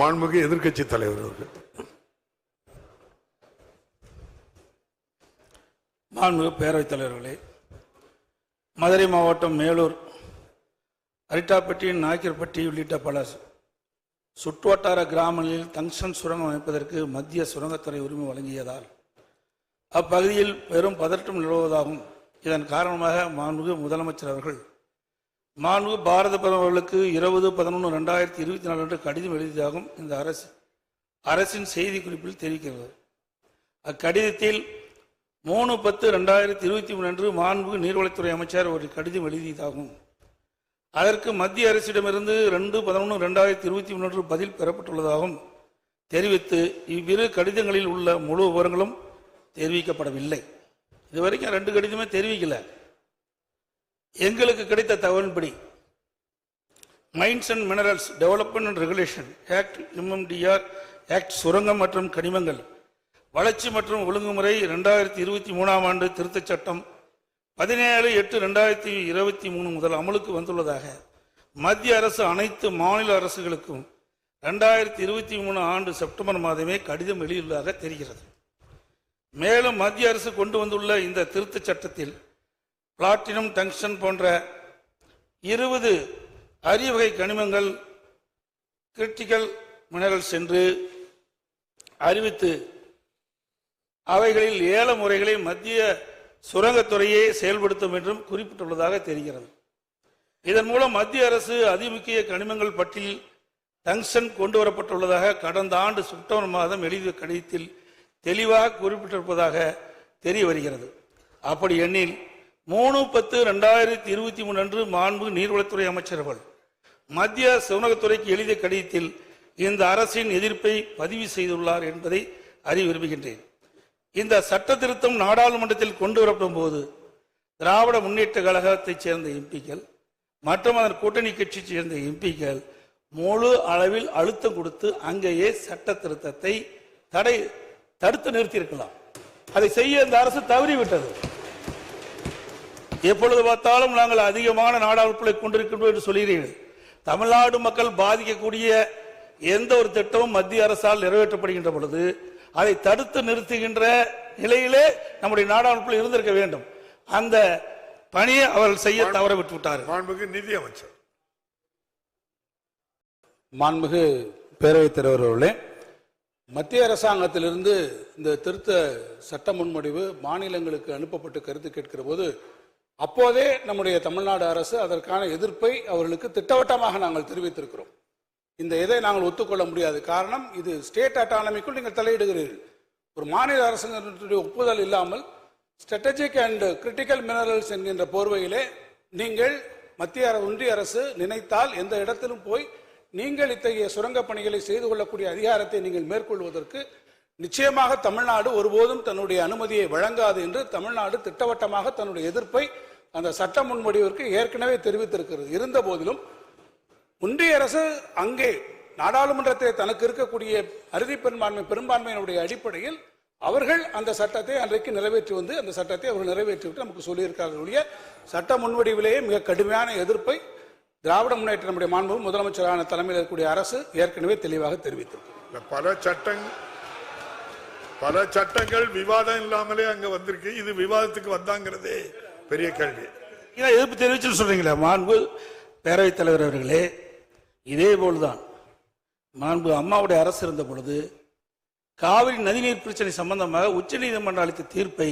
மாண்புமிகு எதிர்க்கட்சி தலைவர் அவர்கள். மாண்புமிகு பேரவைத் தலைவர்களே, மதுரை மாவட்டம் மேலூர், அரிட்டாப்பட்டி, நாய்க்கர்பட்டி உள்ளிட்ட பல சுற்றுவட்டார கிராமங்களில் டங்ஸ்டன் சுரங்கம் அமைப்பதற்கு மத்திய சுரங்கத்துறை உரிமை வழங்கியதால் அப்பகுதியில் பெரும் பதற்றம் நிலவுவதாகவும் இதன் காரணமாக மாண்புமிகு முதலமைச்சர் அவர்கள் மாண்புமிகு பாரத பிரதமர் அவர்களுக்கு 20/11/2024 அன்று கடிதம் எழுதியதாகவும் இந்த அரசின் செய்திக்குறிப்பில் தெரிவிக்கிறது. அக்கடிதத்தில் 3/10/2023 அன்று மாண்புமிகு நீர்வளத்துறை அமைச்சர் ஒரு கடிதம் எழுதியதாகவும் அதற்கு மத்திய அரசிடமிருந்து 2/11/2023 அன்று பதில் பெறப்பட்டுள்ளதாகவும் தெரிவித்து இவ்விரு கடிதங்களில் உள்ள முழு விவரங்களும் தெரிவிக்கப்படவில்லை. இதுவரைக்கும் 2 கடிதமே தெரிவிக்கல. எங்களுக்கு கிடைத்த தகவலின்படி mines and minerals development and regulation act MMDR act சுரங்கம் மற்றும் கனிமங்கள் வளர்ச்சி மற்றும் ஒழுங்குமுறை 2023 ஆண்டு திருத்தச் சட்டம் 17/8/2023 முதல் அமலுக்கு வந்துள்ளதாக மத்திய அரசு அனைத்து மாநில அரசுகளுக்கும் 2023 ஆண்டு செப்டம்பர் மாதமே கடிதம் எழுதியுள்ளதாக தெரிகிறது. மேலும் மத்திய அரசு கொண்டு வந்துள்ள இந்த திருத்தச் சட்டத்தில் பிளாட்டினம், டங்ஸ்டன் போன்ற 20 அரிய வகை கனிமங்கள் கிரிட்டிக்கல் மினரல்ஸ் என்று அறிவித்து அவைகளில் ஏல முறைகளை மத்திய சுரங்கத்துறையே செயல்படுத்தும் என்றும் குறிப்பிட்டுள்ளதாக தெரிகிறது. இதன் மூலம் மத்திய அரசு அதிமுக்கிய கனிமங்கள் பட்டியலில் டங்ஸ்டன் கொண்டு வரப்பட்டுள்ளதாக கடந்த ஆண்டு செப்டம்பர் மாதம் எழுதிய கடிதத்தில் தெளிவாக குறிப்பிட்டிருப்பதாக தெரிய வருகிறது. அப்படி எண்ணில் 3/10/2023 அன்று மாண்புமிகு நீர்வளத்துறை அமைச்சர்கள் மத்திய சுரங்கத்துறைக்கு எழுதிய கடிதத்தில் இந்த அரசின் எதிர்ப்பை பதிவு செய்துள்ளார் என்பதை அறிய விரும்புகின்றேன். இந்த சட்ட திருத்தம் நாடாளுமன்றத்தில் கொண்டு வரப்படும் போது திராவிட முன்னேற்ற கழகத்தைச் சேர்ந்த எம்பிக்கள் மற்றும் அதன் கூட்டணி கட்சியைச் சேர்ந்த எம்பிக்கள் முழு அளவில் அழுத்தம் கொடுத்து அங்கேயே சட்ட திருத்தத்தை தடுத்து நிறுத்தியிருக்கலாம். அதை செய்ய இந்த அரசு தவறிவிட்டது. எப்பொழுது பார்த்தாலும் நாங்கள் அதிகமான நாடாளுமன்றத்தை கொண்டிருக்கின்றோம் என்று சொல்கிறீர்கள். தமிழ்நாடு மக்கள் பாதிக்கக்கூடிய எந்த ஒரு திட்டமும் மத்திய அரசால் நிறைவேற்றப்படுகின்ற பொழுது அதை தடுத்து நிறுத்துகின்ற நிலையிலே நம்முடைய நாடாளுமன்றத்தில் இருந்திருக்க வேண்டும். அந்த பணியை அவர்கள் செய்ய தவற விட்டு விட்டார்கள். மாண்புமிகு நிதி அமைச்சர். மாண்புமிகு பேரவைத் தலைவர் அவர்களே, மத்திய அரசாங்கத்திலிருந்து இந்த திருத்த சட்ட முன்வடிவு மாநிலங்களுக்கு அனுப்பப்பட்டு கருத்து கேட்கிற போது அப்போதே நம்முடைய தமிழ்நாடு அரசு அதற்கான எதிர்ப்பை அவர்களுக்கு திட்டவட்டமாக நாங்கள் தெரிவித்திருக்கிறோம். இந்த இதை நாங்கள் ஒத்துக்கொள்ள முடியாது. காரணம், இது ஸ்டேட் அட்டானமிக்குள் நீங்கள் தலையிடுகிறீர்கள். ஒரு மாநில அரசுடைய ஒப்புதல் இல்லாமல் ஸ்ட்ராட்டஜிக் அண்ட் கிரிட்டிக்கல் மினரல்ஸ் என்கின்ற போர்வையிலே நீங்கள் ஒன்றிய அரசு நினைத்தால் எந்த இடத்திலும் போய் நீங்கள் இத்தகைய சுரங்க பணிகளை செய்து கொள்ளக்கூடிய அதிகாரத்தை நீங்கள் மேற்கொள்வதற்கு நிச்சயமாக தமிழ்நாடு ஒருபோதும் தன்னுடைய அனுமதியை வழங்காது என்று தமிழ்நாடு திட்டவட்டமாக தன்னுடைய எதிர்ப்பை அந்த சட்ட முன்வடிவிற்கு ஏற்கனவே தெரிவித்திருக்கிறது. இருந்த போதிலும் ஒன்றிய அரசு அங்கே நாடாளுமன்றத்தில் தனக்கு இருக்கக்கூடிய அறுதி பெரும்பான்மையினுடைய அடிப்படையில் அவர்கள் அந்த சட்டத்தை அன்றைக்கு நிறைவேற்றி வந்து அந்த சட்டத்தை அவர்கள் நிறைவேற்றிவிட்டு நமக்கு சொல்லியிருக்கார்கள். சட்ட முன்வடிவிலேயே மிக கடுமையான எதிர்ப்பை திராவிட முன்னேற்ற நம்முடைய மாண்புமிகு முதலமைச்சரான தலைமையில் இருக்கக்கூடிய அரசு ஏற்கனவே தெளிவாக தெரிவித்திருக்கு. பல சட்டங்கள் விவாதம் இல்லாமலே அங்க வந்திருக்கு. இது விவாதத்துக்கு வந்தாங்கிறதே பெரிய கேள்வி. எதிர்ப்பு தெரிவிச்சு சொல்றீங்களா மாண்பு பேரவைத் தலைவர் அவர்களே? இதே போல்தான் மாண்பு அம்மாவுடைய அரசு இருந்த பொழுது காவிரி நதிநீர் பிரச்சனை சம்பந்தமாக உச்ச நீதிமன்றம் அளித்த தீர்ப்பை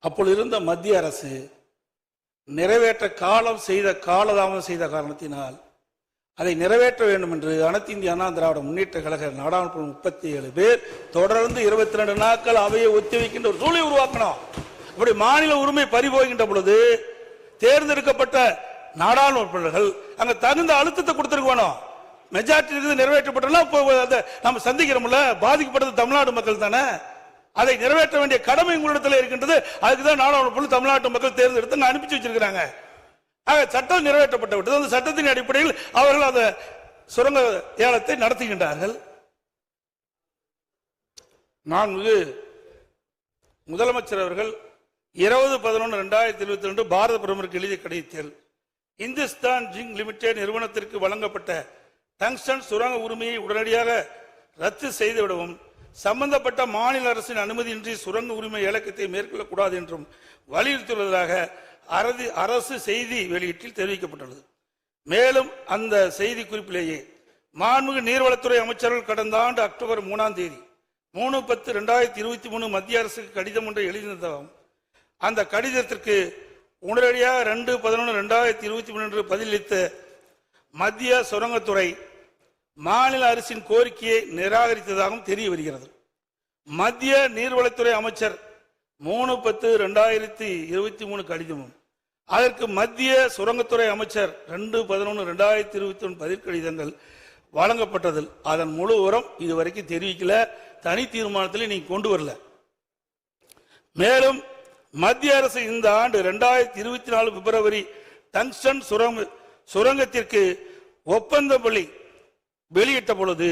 அப்பொழுது இருந்த மத்திய அரசு நிறைவேற்ற காலதாமதம் செய்த காரணத்தினால் அதை நிறைவேற்ற வேண்டும் என்று அனைத்து இந்திய அண்ணா திராவிட முன்னேற்ற கழக நாடாளுமன்ற 37 பேர் தொடர்ந்து 22 நாட்கள் அவையை ஒத்திவைக்கின்ற ஒரு சூழலை உருவாக்கணும். அப்படி மாநில உரிமை பறிபோகின்ற பொழுது தேர்ந்தெடுக்கப்பட்ட நாடாளுமன்றர்கள் அங்க தகுந்த அழுத்தத்தை கொடுத்திருக்கணும். மெஜாரிட்டி நிறைவேற்றப்பட்டலாம் நம்ம சந்திக்கிறோம்ல, பாதிக்கப்பட்டது தமிழ்நாடு மக்கள் தானே. அதை நிறைவேற்ற வேண்டிய கடமை உங்களிடத்தில் இருக்கின்றது. அதுக்குதான் நாடாளுமன்ற தமிழ்நாட்டு மக்கள் தேர்ந்தெடுத்து அனுப்பிச்சு வச்சிருக்கிறாங்க. சட்டம் நிறைவேற்றப்பட்டு விட்டது. அந்த சட்டத்தின் அடிப்படையில் அவர்கள் அந்த சுரங்க ஏலத்தை நடத்துகின்றார்கள். மாண்புமிகு முதலமைச்சர் அவர்கள் 20/11/2022 பாரத பிரதமருக்கு எழுதிய கடிதத்தில் இந்துஸ்தான் ஜிங்க் லிமிடெட் நிறுவனத்திற்கு வழங்கப்பட்ட டங்ஸ்டன் சுரங்க உரிமையை உடனடியாக ரத்து செய்துவிடவும், சம்பந்தப்பட்ட மாநில அரசின் அனுமதியின்றி சுரங்க உரிமை இலக்கத்தை மேற்கொள்ளக்கூடாது என்றும் வலியுறுத்தியுள்ளதாக அரசு செய்தி வெளியீட்டில் தெரிவிக்கப்பட்டுள்ளது. மேலும் அந்த செய்தி குறிப்பிலேயே மாண்புமிகு நீர்வளத்துறை அமைச்சர்கள் கடந்த ஆண்டு அக்டோபர் 3ஆம் தேதி 3/10/2023 மத்திய அரசுக்கு கடிதம் ஒன்றை எழுதியிருந்ததாகவும், அந்த கடிதத்திற்கு உடனடியாக 2/11/2023 என்று பதிலளித்த மத்திய சுரங்கத்துறை மாநில அரசின் கோரிக்கையை நிராகரித்ததாகவும் தெரிய வருகிறது. மத்திய நீர்வளத்துறை அமைச்சர் 3/10/2023 கடிதமும், அதற்கு மத்திய சுரங்கத்துறை அமைச்சர் 2/11/2021 பதில் கடிதங்கள் வழங்கப்பட்டதில் அதன் முழு உரம் இதுவரைக்கும் தெரிவிக்கல, தனி தீர்மானத்தில் நீங்க கொண்டு வரல. மேலும் மத்திய அரசு இந்த ஆண்டு 2024 பிப்ரவரி டங்ஸ்டன் சுரங்கத்திற்கு ஒப்பந்த பள்ளி வெளியிட்ட பொழுது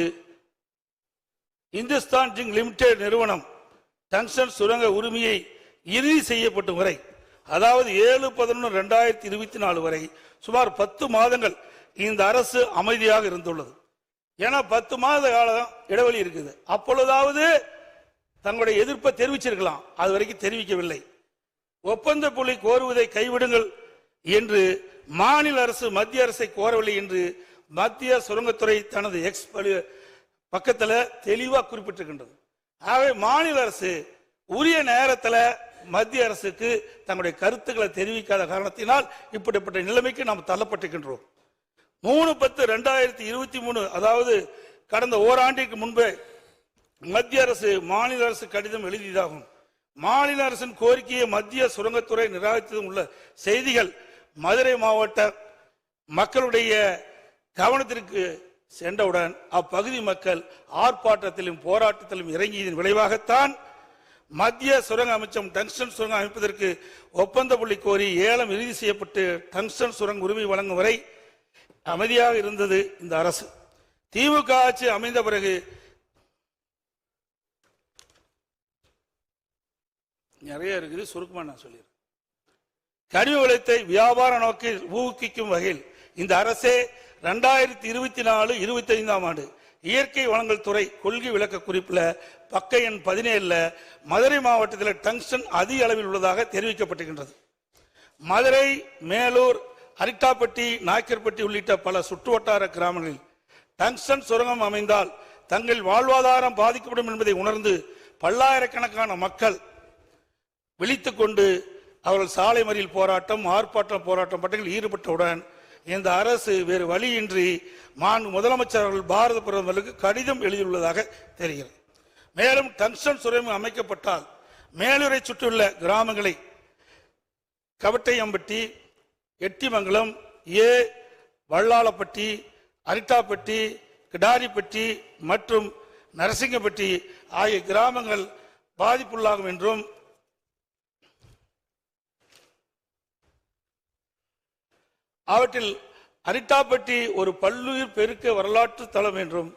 இந்துஸ்தான் ஜிங்க் லிமிடெட் நிறுவனம் டங்ஸ்டன் சுரங்க உரிமையை இறுதி செய்யப்படும் வரை, அதாவது 7/11/2024 வரை சுமார் 10 மாதங்கள் இந்த அரசு அமைதியாக இருந்துள்ளது. ஏன்னா 10 மாத காலம் இடைவெளி இருக்குது. அப்பொழுதாவது தங்களுடைய எதிர்ப்பை தெரிவிச்சிருக்கலாம், அது வரைக்கும் தெரிவிக்கவில்லை. ஒப்பந்த புள்ளி கோருவதை கைவிடுங்கள் என்று மாநில அரசு மத்திய அரசை கோரவில்லை என்று மத்திய சுரங்கத்துறை தனது எக்ஸ் பக்கத்தில் தெளிவாக குறிப்பிட்டிருக்கின்றது. ஆகவே மாநில அரசு உரிய நேரத்தில் மத்திய அரசுக்கு தங்களுடைய கருத்துக்களை தெரிவிக்காத காரணத்தினால் இப்படிப்பட்ட நிலைமைக்கு நாம் தள்ளப்பட்டிருக்கின்றோம். 3/10/2023 அதாவது கடந்த ஓராண்டிற்கு முன்பே மத்திய அரசு மாநில அரசு கடிதம் எழுதியதாகும். மாநில அரசின் கோரிக்கையை மத்திய சுரங்கத்துறை நிராகரித்ததும் உள்ள செய்திகள் மதுரை மாவட்ட மக்களுடைய கவனத்திற்கு சென்றவுடன் அப்பகுதி மக்கள் ஆர்ப்பாட்டத்திலும் போராட்டத்திலும் இறங்கியதன் விளைவாகத்தான் மத்திய சுரங்க அமைச்சம் டங்ஸ்டன் சுரங்கம் அமைப்பதற்கு ஒப்பந்த புள்ளி கோரி ஏலம் இறுதி செய்யப்பட்டு டங்ஸ்டன் சுரங்க உரிமை வழங்கும் வரை அமைதியாக இருந்தது இந்த அரசு. திமுக ஆட்சி அமைந்த பிறகு நிறைய இருக்குது, சுருக்கமா நான் சொல்லிடுறேன். கனிம வளத்தை வியாபார நோக்கில் ஊக்குவிக்கும் வகையில் இந்த அரசே 2024-25ஆம் ஆண்டு இயற்கை வளங்கள் துறை கொள்கை விளக்க குறிப்பில் பக்க எண் 17 மதுரை மாவட்டத்தில் டங்ஸ்டன் அதிக அளவில் உள்ளதாக தெரிவிக்கப்பட்டிருக்கின்றது. மதுரை, மேலூர், அரிட்டாப்பட்டி, நாய்க்கர்பட்டி உள்ளிட்ட பல சுற்றுவட்டார கிராமங்களில் டங்ஸ்டன் சுரங்கம் அமைந்தால் தங்கள் வாழ்வாதாரம் பாதிக்கப்படும் என்பதை உணர்ந்து பல்லாயிரக்கணக்கான மக்கள் விழித்துக் கொண்டு அவர்கள் சாலை மறியல் போராட்டம், ஆர்ப்பாட்டம், போராட்டம் பட்டியலில் ஈடுபட்டவுடன் இந்த அரசு வேறு வழியின்றி முதலமைச்சர் அவர்கள் பாரத பிரதமருக்கு கடிதம் எழுதியுள்ளதாக தெரிகிறது. மேலும் டங்ஸ்டன் சுரங்கம் அமைக்கப்பட்டால் மேலூரை சுற்றியுள்ள கிராமங்களை கவட்டையம்பட்டி, எட்டிமங்கலம், வள்ளாளப்பட்டி, அரிட்டாப்பட்டி, கிடாரிப்பட்டி மற்றும் நரசிங்கப்பட்டி ஆகிய கிராமங்கள் பாதிப்புள்ளாகும் என்றும், அவற்றில் அரிட்டாப்பட்டி ஒரு பல்லுயிர் பெருக்க வரலாற்று தலம் என்றும்,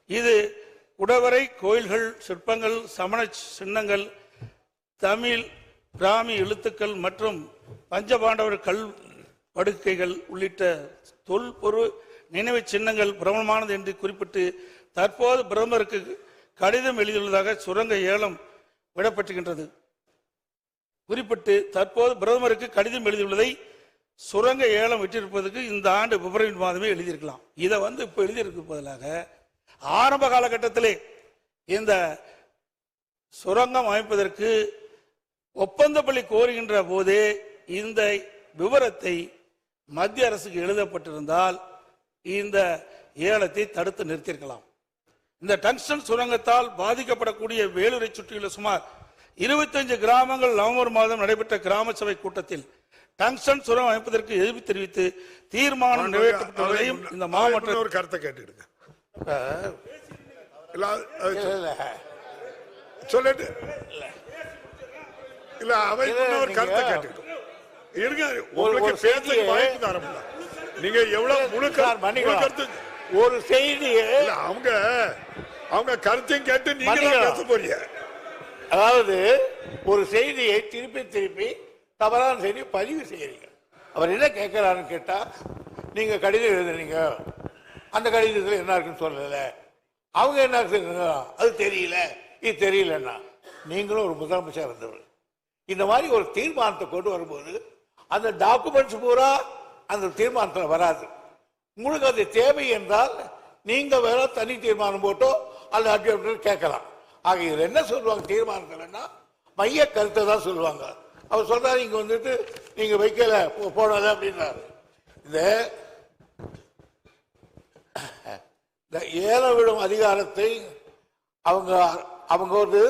இது குடவரை கோயில்கள், சிற்பங்கள், சமண சின்னங்கள், தமிழ் பிராமி எழுத்துக்கள் மற்றும் பஞ்சபாண்டவர் கல் படுக்கைகள் உள்ளிட்ட தொல்பொருள் நினைவு சின்னங்கள் பிரபலமானது என்று குறிப்பிட்டு தற்போது பிரதமருக்கு கடிதம் எழுதியுள்ளதாக சுரங்க ஏலம் விடப்பட்டிருக்கின்றது. குறிப்பிட்டு தற்போது பிரதமருக்கு கடிதம் எழுதியுள்ளதை சுரங்க ஏலம் விட்டிருப்பதற்கு இந்த ஆண்டு பிப்ரவரி மாதமே எழுதியிருக்கலாம். இதை இப்ப எழுதியிருக்க பதிலாக ஆரம்ப காலகட்டத்திலே இந்த சுரங்கம் அமைப்பதற்கு ஒப்பந்த பள்ளி கோருகின்ற போதே இந்த விவரத்தை மத்திய அரசுக்கு எழுதப்பட்டிருந்தால் இந்த ஏலத்தை தடுத்து நிறுத்தியிருக்கலாம். இந்த டங்ஸ்டன் சுரங்கத்தால் பாதிக்கப்படக்கூடிய வேலூரை சுற்றியுள்ள சுமார் 25 கிராமங்கள் நவம்பர் மாதம் நடைபெற்ற கிராம சபை கூட்டத்தில் டங்ஸ்டன் சுரங்கம் அமைப்பதற்கு எதிர்ப்பு தெரிவித்து தீர்மானம் நிறைவேற்றப்பட்டதையும் இந்த மாவட்ட ஒரு கருத்தை கேட்டுடுங்க. சொல்லிட்டு இல்ல அவை ஒரு கருத்தை கேட்டுட்டு இருங்க. உங்களுக்கு பேச வாய்ப்பு தரல. நீங்க எவ்வளவு முழு கருத்து ஒரு செய்தி அவங்க கருத்தையும் கேட்டு நீங்க பேச போறீங்க. அதாவது ஒரு செய்தியை திருப்பி திருப்பி தவறான செய்தி பதிவு செய்யறீங்க. அவர் என்ன கேட்கிறாருன்னு கேட்டா, நீங்க கடிதம் எழுதுறீங்க, அந்த கடிதத்தில் என்ன இருக்குன்னு சொல்லல. அவங்க என்ன சொல்றாங்க, அது தெரியல, இது தெரியலன்னா. நீங்களும் ஒரு முதலமைச்சர் இருந்தவர். இந்த மாதிரி ஒரு தீர்மானத்தை கொண்டு வரும்போது அந்த டாக்குமெண்ட்ஸ் பூரா அந்த தீர்மானத்தில் வராது. உங்களுக்கு அது தேவை என்றால் நீங்க வேற தனி தீர்மானம் போட்டோ அல்ல கேட்கலாம். ஆக இதில் என்ன சொல்லுவாங்க தீர்மானத்தில்னா மைய கருத்தை தான் சொல்லுவாங்க. அவர் சொல்றாரு இங்க வந்துட்டு நீங்க வைக்கல போடல அப்படின்றாரு. இந்த ஏலம் விடும் அதிகாரத்தை அவங்க ஒரு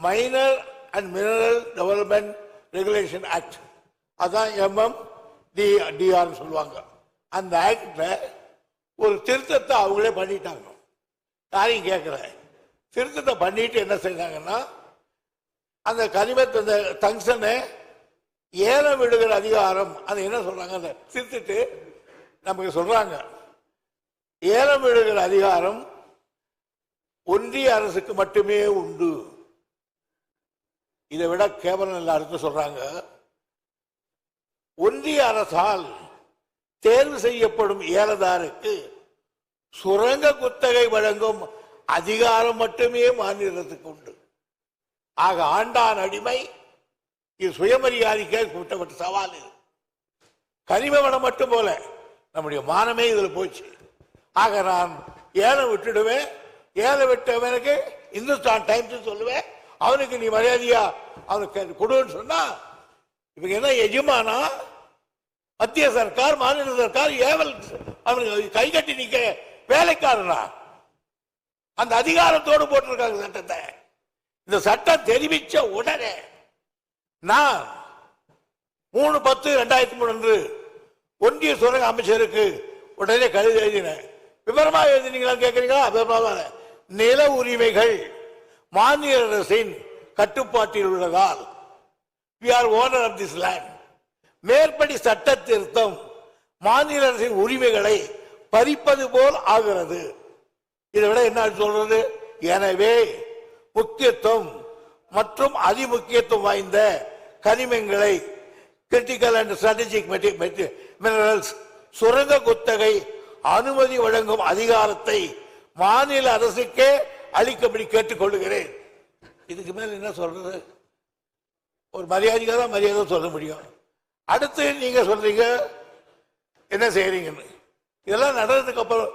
minor and mineral development regulation act, அதான் MMDR சொல்லுவாங்க. அந்த ஆக்ட்ல ஒரு திருத்தத்தை அவங்களே பண்ணிட்டாங்க. யாரையும் கேட்கல. திருத்தத்தை பண்ணிட்டு என்ன செய்தாங்கன்னா அந்த கனிமத்தை அந்த டங்ஸ்டனை ஏலம் விடுகிற அதிகாரம் அது என்ன சொல்றாங்க, அந்த திருத்திட்டு நமக்கு சொல்றாங்க ஏலம் விடுகிற அதிகாரம் ஒன்றிய அரசுக்கு மட்டுமே உண்டு. இதை விட கேவலம் எல்லாருக்கும் சொல்றாங்க, ஒன்றிய அரசால் தேர்வு செய்யப்படும் ஏலதாருக்கு சுரங்க குத்தகை வழங்கும் அதிகாரம் மட்டுமே மாநிலத்துக்கு உண்டு. ஆக ஆண்டான் அடிமை இது சுயமரியாதைக்கு கூட்டப்பட்ட சவால். இது கனிம வளம் மட்டும் போல நம்முடைய மானமே இதுல போச்சு. ஆக நான் ஏலம் விட்டுடுவேன். ஏலம் விட்டவனுக்கு இந்துஸ்தான் டைம்ஸ் சொல்லுவேன், அவனுக்கு நீ மரியாதையா அவனுக்கு கொடுன்னு சொன்னா இவங்க என்ன எஜமானா மத்திய சர்க்கார் மாநில சர்க்கார் ஏவல் அவனுக்கு கை கட்டி நிக்க வேலைக்காரனா அந்த அதிகாரத்தோடு போட்டிருக்காங்க சட்டத்தை. இந்த சட்டம் தெரிவிச்ச உடனே நான் 3/10/2003 ஒன்றிய சுரங்க அமைச்சருக்கு உடனே கடிதம் எழுதினேன். விவரமா எழுதினீங்களா கேட்கறீங்களா? நில உரிமைகள் மாநில அரசின் கட்டுப்பாட்டில் உள்ளதால் we are owner of this land. மேற்படி சட்ட திருத்தம் மாநில அரசின் உரிமைகளை பறிப்பது போல் ஆகிறது. இதை விட என்ன சொல்றது? எனவே முக்கியத்துவம் மற்றும் அதிமுக்கியத்துவம் வாய்ந்த கனிமங்களை கிரிட்டிக்கல் அண்ட் ஸ்ட்ராட்டஜிக் மினரல்ஸ் சுரங்க குத்தகை அனுமதி வழங்கும் அதிகாரத்தை மாநில அரசுக்கே அளிக்கும்படி கேட்டுக்கொள்கிறேன். இதுக்கு மேல என்ன சொல்றது? ஒரு மரியாதைக்காக தான் மரியாதை சொல்ல முடியும். அடுத்து நீங்க சொல்றீங்க என்ன செய்யறீங்கன்னு. இதெல்லாம் நடந்ததுக்கு அப்புறம்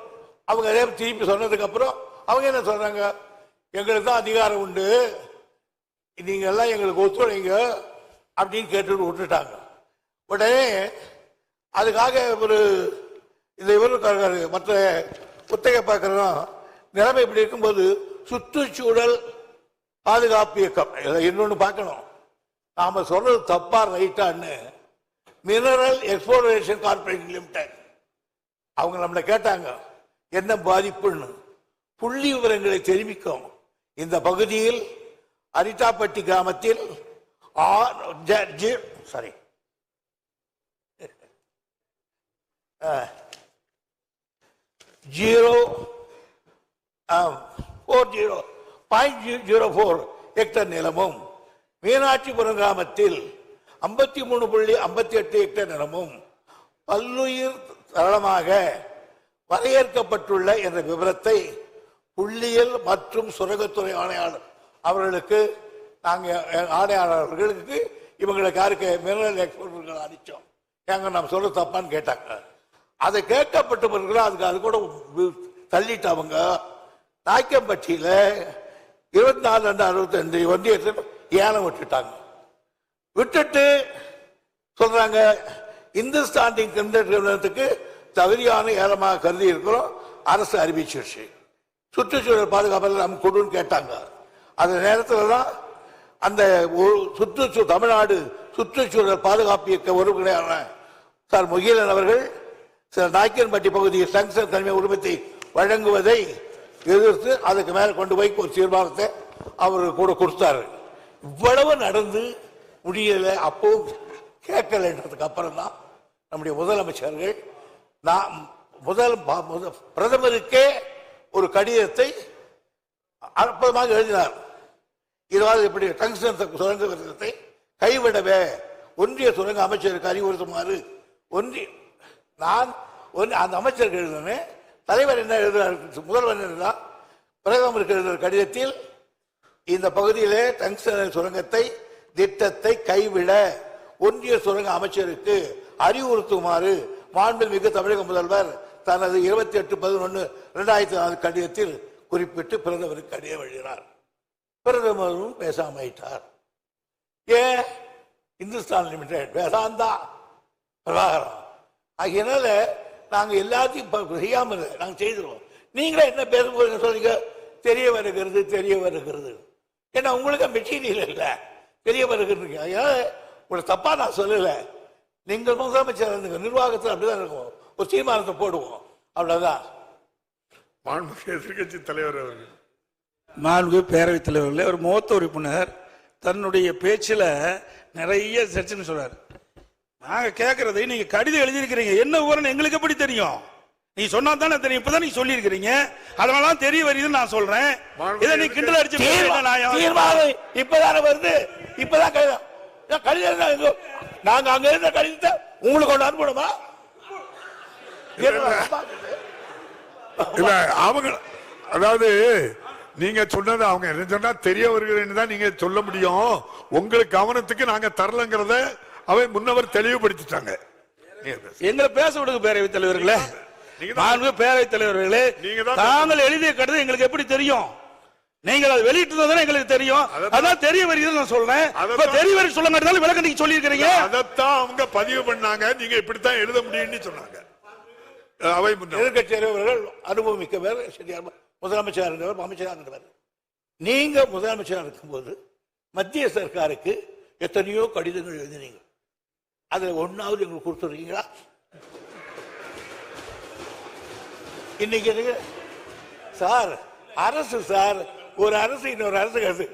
அவங்க திருப்பி சொன்னதுக்கு அப்புறம் அவங்க என்ன சொல்றாங்க, எங்களுக்கு தான் அதிகாரம் உண்டு, நீங்க எல்லாம் எங்களுக்கு ஒத்துழைங்க அப்படின்னு கேட்டு விட்டுட்டாங்க. உடனே அதுக்காக ஒரு இந்த இவருக்காக மற்ற புத்தக பார்க்கறோம் நிலைமை இப்படி இருக்கும்போது சுற்றுச்சூழல் பாதுகாப்பு இயக்கம் இன்னொன்னு பார்க்கணும். நாம சொல்றது தப்பா ரைட்டான்னு மினரல் எக்ஸ்ப்ளோரேஷன் கார்பரேஷன் லிமிடெட் அவங்க நம்மளை கேட்டாங்க என்ன பாதிப்புன்னு. புள்ளி விவரங்களை தெரிவிக்கும். இந்த பகுதியில் அரிட்டாப்பட்டி கிராமத்தில் 0.04 ஹெக்டர் நிலமும் மீனாட்சிபுரம் கிராமத்தில் 53.58 ஹெக்டர் நிலமும் பல்லுயிர் தளமாக வரையறுக்கப்பட்டுள்ள என்ற விவரத்தை புள்ளியியல் மற்றும் சுரங்கத்துறை ஆணையாளர் அவர்களுக்கு ஆணையாளர்களுக்கு இவங்களுக்கு யாருக்கு மினரல் எக்ஸ்போர்ட் அடிச்சோம். ஏங்க நம்ம சொல்ல தப்பான்னு கேட்டாங்க. அதை கேட்கப்பட்ட பிறகு அதுக்கு அது கூட தள்ளிட்டு அவங்க நாய்க்கம்பட்டியில 24/2/65 ஒன்றியத்தில் ஏலம் விட்டுட்டாங்க. விட்டுட்டு சொல்றாங்க இந்துஸ்தான் நிறுவனத்துக்கு தகுதியான ஏலமாக கருதி இருக்கிறோம், அரசு அறிவிச்சிருச்சு. சுற்றுச்சூழல் பாதுகாப்பு நம்ம கொடுன்னு கேட்டாங்க. அந்த நேரத்தில் தான் அந்த தமிழ்நாடு சுற்றுச்சூழல் பாதுகாப்பு இயக்க உறுப்பினரான சார் முகிலன் அவர்கள் சில நாய்க்கன்பட்டி பகுதியில் டங்ஸ்டன் கனிம உரிமத்தை வழங்குவதை எதிர்த்து அதுக்கு மேல கொண்டு போய் ஒரு தீர்மானத்தை அவருக்கு கூட கொடுத்தாரு. இவ்வளவு நடந்து முடியல. அப்போ கேட்கலன்றதுக்கு அப்புறம் தான் நம்முடைய முதலமைச்சர்கள் பிரதமருக்கே ஒரு கடிதத்தை அற்புதமாக எழுதினார். இதாவது இப்படி டங்ஸ்டன் சுரங்க திட்டத்தை கைவிடவே ஒன்றிய சுரங்க அமைச்சருக்கு அறிவுறுத்துமாறு அந்த அமைச்சருக்கு எழுதினேன். தலைவர் என்ன எழுதுறாரு, முதல்வர் என்ன பிரதமருக்கு எழுதுகிற கடிதத்தில் இந்த பகுதியிலே டங்ஸ்டன் சுரங்கத்தை திட்டத்தை கைவிட ஒன்றிய சுரங்க அமைச்சருக்கு அறிவுறுத்துமாறு மாண்புமிகு தமிழக முதல்வர் தனது 28/11/2004 கடிதத்தில் குறிப்பிட்டு பிரதமருக்கு கடிதம் எழுதினார். பிரதமரும் பேசாமைட்டார். ஏன்? இந்துஸ்தான் லிமிடெட் வேதாந்தா பிரபாகரம் ஆகியனால நாங்க எல்லாத்தையும் செய்யாமல் நாங்க செய்திருவோம். நீங்களே என்ன பேச போறீங்க சொல்றீங்க? தெரிய வருகிறது. ஏன்னா உங்களுக்கு மெட்டீரியல் இல்லை, தெரிய வருகிறது. உங்களை தப்பா நான் சொல்லல. நீங்கள் முதலமைச்சர் இருந்துங்க, நிர்வாகத்தில் அப்படிதான் இருக்கும். ஒரு தீர்மானத்தை போடுவோம், அவ்வளவுதான். மாண்புமிகு எதிர்க்கட்சி தலைவர் அவர்கள், மாண்புமிகு பேரவைத் தலைவர்களே, ஒரு மூத்த உறுப்பினர் தன்னுடைய பேச்சில் நிறைய சர்ச்சைன்னு சொல்றாரு. நாங்க கேட்கறதை நீங்க கடிதம் எழுதியிருக்கிறீங்க, என்ன விவரம் எங்களுக்கு எப்படி தெரியும்? நீ சொன்னா தானே தெரியும். இப்பதான் நீங்க சொல்லி இருக்கிறீங்க, அதனாலதான் தெரிய வருதுன்னு நான் சொல்றேன். இதை நீ கிண்டல் அடிச்சு தீர்மானம் இப்பதானே வருது, இப்பதான் கடிதம். நாங்க அங்க இருந்த கடிதத்தை உங்களுக்கு கொண்டு அனுப்பணுமா? இல்ல அவங்க, அதாவது நீங்க சொன்னது அவங்க என்ன சொன்னா தெரிய வருகிறேன்னு தான் நீங்க சொல்ல முடியும். உங்களுக்கு கவனத்துக்கு நாங்க தரலங்கிறத அவை முன்னவர் தெளிவுபடுத்திட்டாங்க. எங்களை பேச விடுங்க பேரவைத் தலைவர்களே. பேரவைத் தலைவர்களே, தாங்கள் எழுதிய கடிதம் எங்களுக்கு எப்படி தெரியும்? நீங்கள் அதை வெளியிட்டு எங்களுக்கு தெரியும். அதான் தெரிய வருகிறது நான் சொல்றேன். தெரிய வரை சொல்ல மாட்டாலும் விளக்கம் நீங்க சொல்லி இருக்கிறீங்க. அதைத்தான் அவங்க பதிவு பண்ணாங்க. நீங்க இப்படித்தான் எழுத முடியும்னு சொன்னாங்க. அவை எதிர்கட்சி தலைவர்கள் அனுபவமிக்க பேர், முதலமைச்சர் இருந்தவர், அமைச்சராக இருந்தவர். நீங்க முதலமைச்சராக இருக்கும்போது மத்திய சர்க்காருக்கு எத்தனையோ கடிதங்கள் எழுதினீங்க. அதுல ஒன்னாவது எங்களுக்கு கொடுத்துருக்கீங்களா? இன்னைக்கு சார் அரசு சார் ஒரு அரசு இன்னொரு அரசு கருது,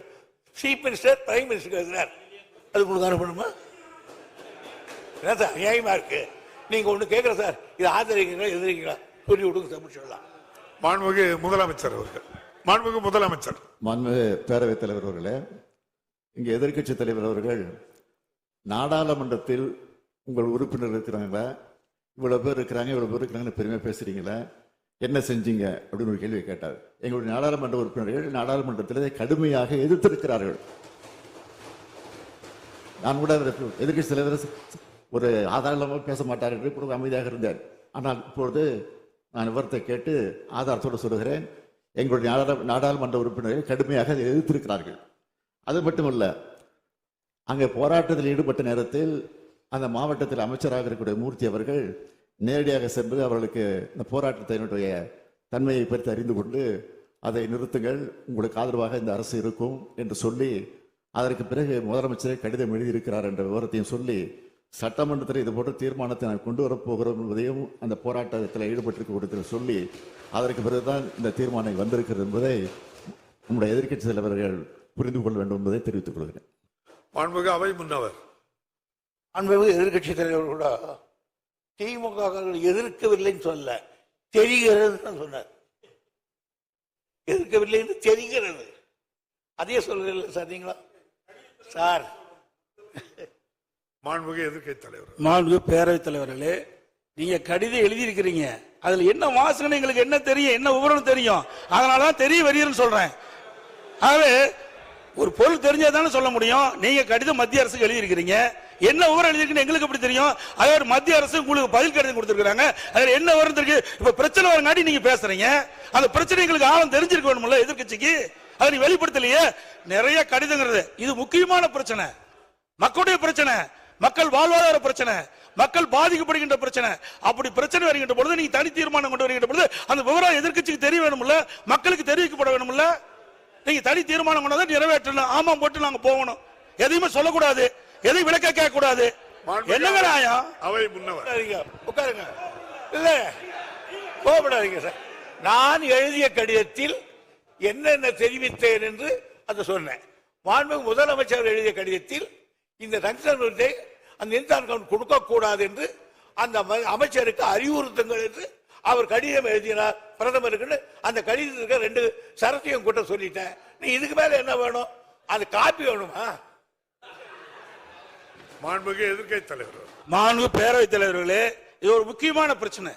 சீஃப் மினிஸ்டர் பிரைம் மினிஸ்டர் கருதுனார், அது உங்களுக்கு அனுப்பணுமா? என்ன சார் நியாயமா இருக்கு? நீங்க ஒண்ணு கேட்கற சார், இது ஆதரிக்கிறீங்களா எதிர்க்கிறீங்களா சொல்லி விடுங்க சார், சொல்லலாம். மாண்புமிகு முதலமைச்சர் அவர்கள், மாண்புமிகு முதலமைச்சர். மாண்புமிகு பேரவைத் தலைவர் அவர்களே, இங்க எதிர்க்கட்சி தலைவர் அவர்கள் நாடாளுமன்றத்தில் உங்கள் உறுப்பினர் இருக்கிறாங்களா, இவ்வளவு பேர் இருக்கிறாங்கன்னு பெருமையா பேசுறீங்களா, என்ன செஞ்சீங்க அப்படின்னு ஒரு கேள்வியை கேட்டார். எங்களுடைய நாடாளுமன்ற உறுப்பினர்கள் நாடாளுமன்றத்தில் கடுமையாக எதிர்த்திருக்கிறார்கள். நான் கூட எதிர்க்கட்சி தலைவர் ஒரு ஆதாரமாக பேச மாட்டார் என்று அமைதியாக இருந்தேன். ஆனால் இப்பொழுது நான் விவரத்தை கேட்டு ஆதாரத்தோடு சொல்லுகிறேன். எங்களுடைய நாடாளுமன்ற உறுப்பினர்கள் கடுமையாக எதிர்த்திருக்கிறார்கள். அது மட்டுமல்ல, அங்கே போராட்டத்தில் ஈடுபட்ட நேரத்தில் அந்த மாவட்டத்தில் அமைச்சராக இருக்கக்கூடிய மூர்த்தி அவர்கள் நேரடியாக சென்று அவர்களுக்கு இந்த போராட்டத்தினுடைய தன்மையை பற்றி அறிந்து கொண்டு அதை நிறுத்துங்கள், உங்களுக்கு ஆதரவாக இந்த அரசு இருக்கும் என்று சொல்லி அதற்கு பிறகு முதலமைச்சரை கடிதம் எழுதியிருக்கிறார் என்ற விவரத்தையும் சொல்லி சட்டமன்றத்தில் இது போன்ற தீர்மானத்தை நான் கொண்டு வரப்போகிறோம் என்பதையும் அந்த போராட்டத்தில் ஈடுபட்டிருக்க சொல்லி அதற்கு பிறகுதான் இந்த தீர்மானம் வந்திருக்கிறது என்பதை நம்முடைய எதிர்க்கட்சி தலைவர்கள் புரிந்து கொள்ள வேண்டும் என்பதை தெரிவித்துக் கொள்கிறேன். மாண்புமிகு அவை முன்னவர், மாண்புமிகு எதிர்க்கட்சி தலைவர் கூட திமுக எதிர்க்கவில்லைன்னு சொல்ல, தெரிகிறது சொன்னார். எதிர்க்கவில்லை என்று தெரிகிறது, அதே சொல்றீங்களா சார் நீங்களா சார்? மாண்புமிகு எதிர்க்கட்சி தலைவர், மாண்புமிகு பேரவைத் தலைவர்களே, நீங்க கடிதம் எழுதியிருக்கிறீங்க, அதுல என்ன வாசகம் எங்களுக்கு என்ன தெரியும், என்ன விவரம் தெரியும், அதனாலதான் தெரிய வருகிறேன்னு சொல்றேன். ஆகவே ஒரு பொருள் தெரிஞ்சாதானே சொல்ல முடியும். நீங்க கடிதம் மத்திய அரசுக்கு எழுதியிருக்கிறீங்க, என்ன விவரம் எழுதிருக்குன்னு எங்களுக்கு எப்படி தெரியும்? அதே மத்திய அரசு உங்களுக்கு பதில் கடிதம் கொடுத்திருக்காங்க, அதுல என்ன விவரம் இருக்கு? இப்ப பிரச்சனை வரங்காட்டி நீங்க பேசுறீங்க, அந்த பிரச்சனை எங்களுக்கு ஆழம் தெரிஞ்சிருக்க வேணும்ல எதிர்க்கட்சிக்கு, அதை நீ வெளிப்படுத்தலையே. நிறைய கடிதங்கிறது இது முக்கியமான பிரச்சனை, மக்களுடைய பிரச்சனை, மக்கள் வாழ்வாதார பிரச்சனை, மக்கள் பாதிக்கப்படுகின்ற பிரச்சனை. அப்படி பிரச்சனை வருகின்ற பொழுது நீங்க தனி தீர்மானம் கொண்டு வருகின்ற பொழுது அந்த விவரம் எதிர்க்கட்சிக்கு தெரிய வேணும்ல, மக்களுக்கு தெரிவிக்கப்பட வேணும்ல. நீங்க தனி தீர்மானம் கொண்டு நிறைவேற்றணும், ஆமா போட்டு நாங்க போகணும், எதையுமே சொல்லக்கூடாது, எதையும் விளக்க கேட்க கூடாது. என்னங்க நியாயம்? அவை முன்னவர் உட்காருங்க, இல்ல கோபப்படாதீங்க சார். நான் எழுதிய கடிதத்தில் என்னென்ன தெரிவித்தேன் என்று அதை சொன்னேன். மாண்புமிகு முதலமைச்சர் எழுதிய கடிதத்தில் இந்த டங்ஸ்டன் அந்த இன்சான் கவுண்ட் கொடுக்க கூடாது என்று அந்த அமைச்சருக்கு அறிவுறுத்துங்கள் என்று அவர் கடிதம் எழுதினார் பிரதமருக்கு. அந்த கடிதத்துக்கு 2 சரத்தையும் கூட்ட சொல்லிட்டேன். நீ இதுக்கு மேல என்ன வேணும்? அது காப்பி வேணுமா? மாண்புமிகு எதிர்க்கட்சி தலைவர், மாண்புமிகு பேரவைத் தலைவர்களே, இது ஒரு முக்கியமான பிரச்சனை.